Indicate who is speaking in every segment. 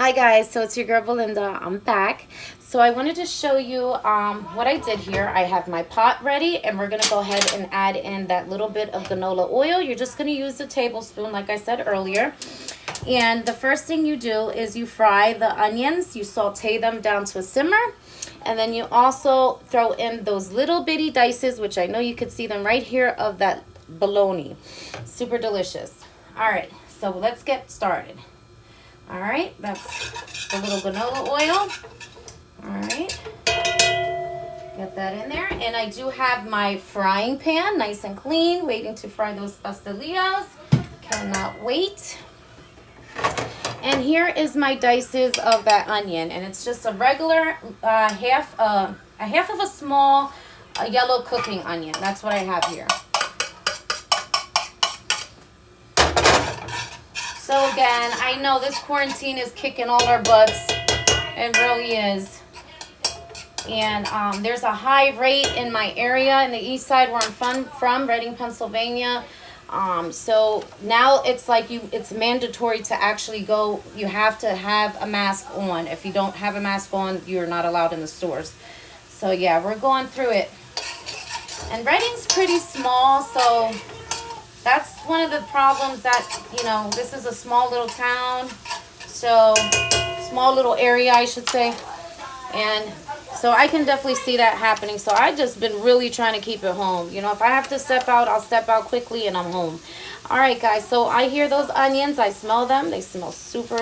Speaker 1: Hi guys, so it's your girl Belinda. I'm back. So I wanted to show you what I did here. I have my pot ready and we're going to go ahead and add in that little bit of canola oil. You're just going to use a tablespoon like I said earlier. And the first thing you do is you fry the onions. You saute them down to a simmer. And then you also throw in those little bitty dices, which I know you could see them right here, of that bologna. Super delicious. All right, so let's get started. All right, that's the little canola oil. All right, get that in there. And I do have my frying pan, nice and clean, waiting to fry those pastelillos. Cannot wait. And here is my dices of that onion, and it's just a regular half of a small yellow cooking onion. That's what I have here. So again, I know this quarantine is kicking all our butts. It really is. And there's a high rate in my area in the east side where I'm from, Reading, Pennsylvania. So now it's like it's mandatory to actually go. You have to have a mask on. If you don't have a mask on, you're not allowed in the stores. So yeah, we're going through it. And Reading's pretty small, so that's one of the problems that, you know, this is a small little town, so small little area, I should say. And so I can definitely see that happening. So I've just been really trying to keep it home. You know, if I have to step out, I'll step out quickly and I'm home. All right, guys. So I hear those onions. I smell them. They smell super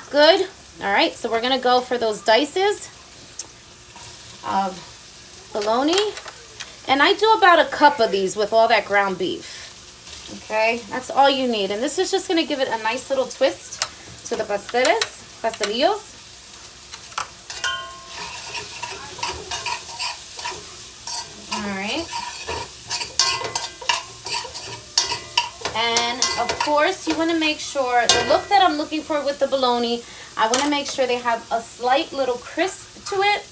Speaker 1: good. All right. So we're going to go for those dices of bologna. And I do about a cup of these with all that ground beef. Okay. That's all you need. And this is just going to give it a nice little twist to the pastelillos. Alright. And of course you want to make sure the look that I'm looking for with the bologna, I want to make sure they have a slight little crisp to it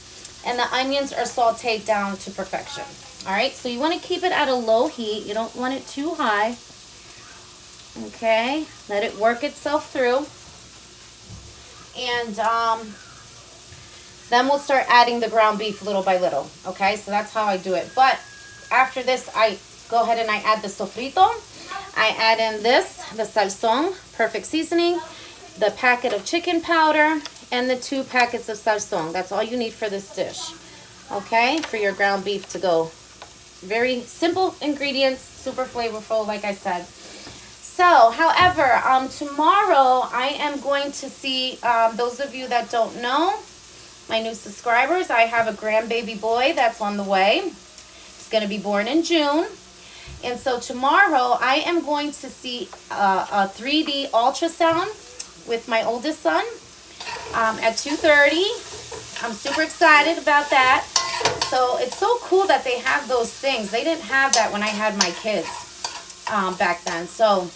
Speaker 1: and the onions are sauteed down to perfection. Alright, so you want to keep it at a low heat. You don't want it too high. Okay, let it work itself through. And then we'll start adding the ground beef little by little. Okay, so that's how I do it. But after this, I go ahead and I add the sofrito. I add in this, the salsón, perfect seasoning, the packet of chicken powder, and the 2 packets of salsón. That's all you need for this dish. Okay, for your ground beef to go. Very simple ingredients, super flavorful, like I said. So, however, tomorrow I am going to see, those of you that don't know, my new subscribers, I have a grandbaby boy that's on the way. He's going to be born in June. And so tomorrow I am going to see a 3D ultrasound with my oldest son at 2:30. I'm super excited about that. So it's so cool that they have those things. They didn't have that when I had my kids back then. So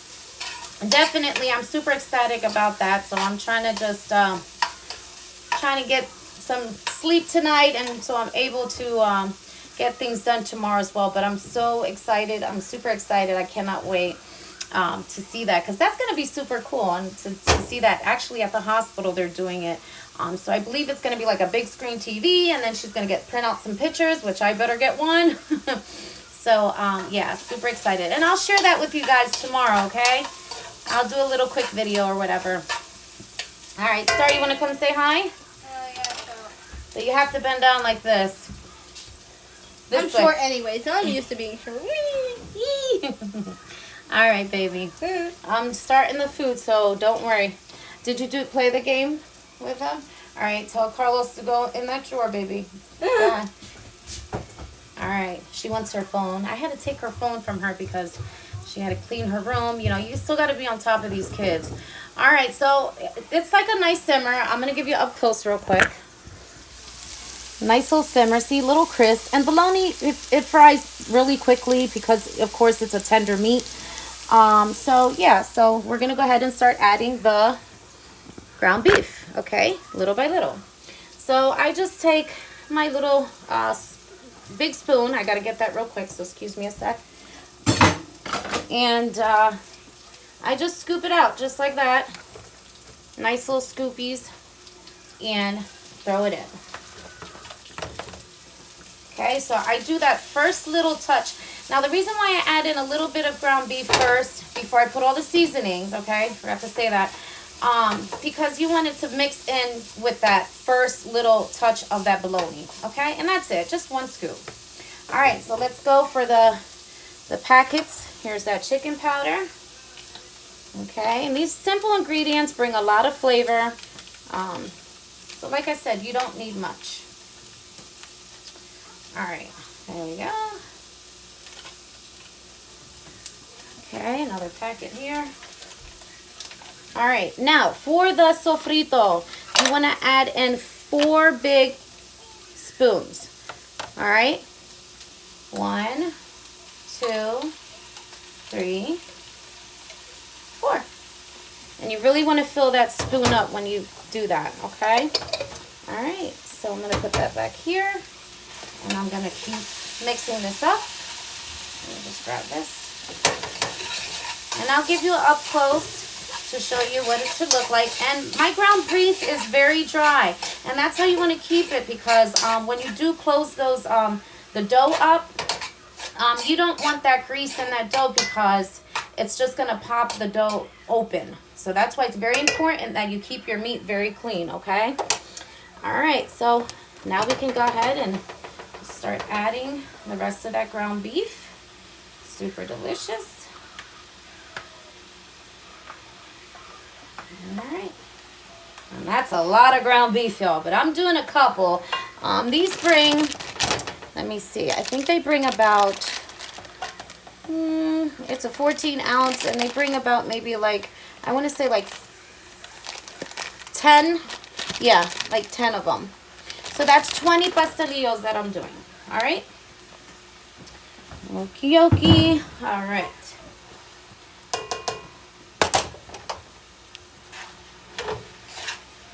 Speaker 1: definitely I'm super ecstatic about that. So I'm trying to just trying to get some sleep tonight, and so I'm able to get things done tomorrow as well. But I'm so excited. I'm super excited. I cannot wait to see that, because that's going to be super cool, and to see that actually at the hospital they're doing it. So I believe it's going to be like a big screen TV, and then she's going to print out some pictures, which I better get one. So yeah, super excited, and I'll share that with you guys tomorrow. Okay, I'll do a little quick video or whatever. All right, Star, you want to come say hi? So you have to bend down like this.
Speaker 2: I'm short anyway, so I'm used to being short.
Speaker 1: All right, baby. I'm starting the food, so don't worry. Did you play the game with them? All right, tell Carlos to go in that drawer, baby. Yeah. All right, she wants her phone. I had to take her phone from her because she had to clean her room. You know, you still got to be on top of these kids. All right, so it's like a nice simmer. I'm going to give you up close real quick. Nice little simmer. See, little crisp. And bologna, it fries really quickly because, of course, it's a tender meat. So, yeah. So, we're going to go ahead and start adding the ground beef. Okay? Little by little. So, I just take my little big spoon. I got to get that real quick, so excuse me a sec. And I just scoop it out just like that. nice little scoopies, and throw it in. Okay, so I do that first little touch. Now the reason why I add in a little bit of ground beef first before I put all the seasonings, okay, forgot to say that, because you want it to mix in with that first little touch of that bologna, okay, and that's it, just one scoop. All right, so let's go for the packets. Here's that chicken powder. Okay, and these simple ingredients bring a lot of flavor. So like I said, you don't need much. All right, there we go. Okay, another packet here. All right, now for the sofrito, you want to add in 4 big spoons. All right, 1, 2, 3, 4. And you really want to fill that spoon up when you do that, okay? All right, so I'm going to put that back here, and I'm going to keep mixing this up. Let me just grab this. And I'll give you up close to show you what it should look like. And my ground beef is very dry, and that's how you want to keep it, because when you do close those the dough up, you don't want that grease in that dough, because it's just going to pop the dough open. So that's why it's very important that you keep your meat very clean, okay? All right, so now we can go ahead and start adding the rest of that ground beef. Super delicious. All right. And that's a lot of ground beef, y'all, but I'm doing a couple. These bring, let me see, I think they bring about, it's a 14 ounce, and they bring about maybe like, I want to say like 10, yeah, like 10 of them. So that's 20 pastelillos that I'm doing, all right? Okie dokie, all right.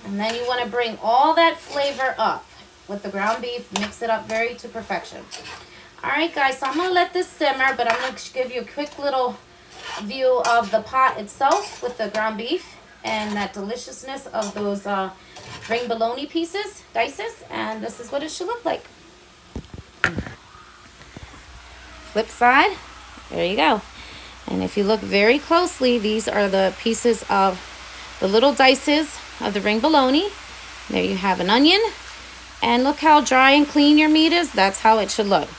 Speaker 1: And then you want to bring all that flavor up with the ground beef, mix it up very to perfection. All right, guys, so I'm going to let this simmer, but I'm going to give you a quick little view of the pot itself with the ground beef and that deliciousness of those ring bologna pieces, dices, and this is what it should look like. Flip side, there you go. And if you look very closely, these are the pieces of the little dices of the ring bologna. There you have an onion, and look how dry and clean your meat is. That's how it should look.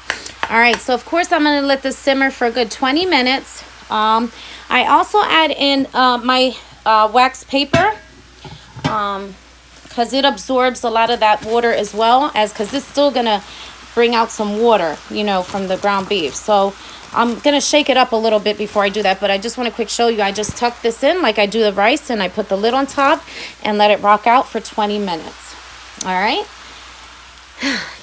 Speaker 1: All right, so of course I'm going to let this simmer for a good 20 minutes. I also add in my wax paper, because it absorbs a lot of that water as well, as because it's still going to bring out some water, you know, from the ground beef. So I'm going to shake it up a little bit before I do that, but I just want to quick show you. I just tuck this in like I do the rice, and I put the lid on top and let it rock out for 20 minutes. All right.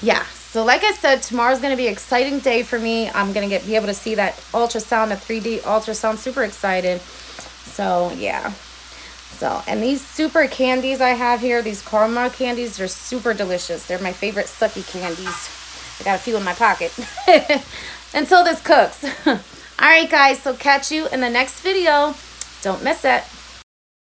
Speaker 1: Yeah. So like I said, tomorrow's going to be an exciting day for me. I'm going to be able to see that ultrasound, a 3D ultrasound. Super excited. So, yeah. So, and these super candies I have here, these caramel candies, they're super delicious. They're my favorite sucky candies. I got a few in my pocket until this cooks. All right, guys. So catch you in the next video. Don't miss it.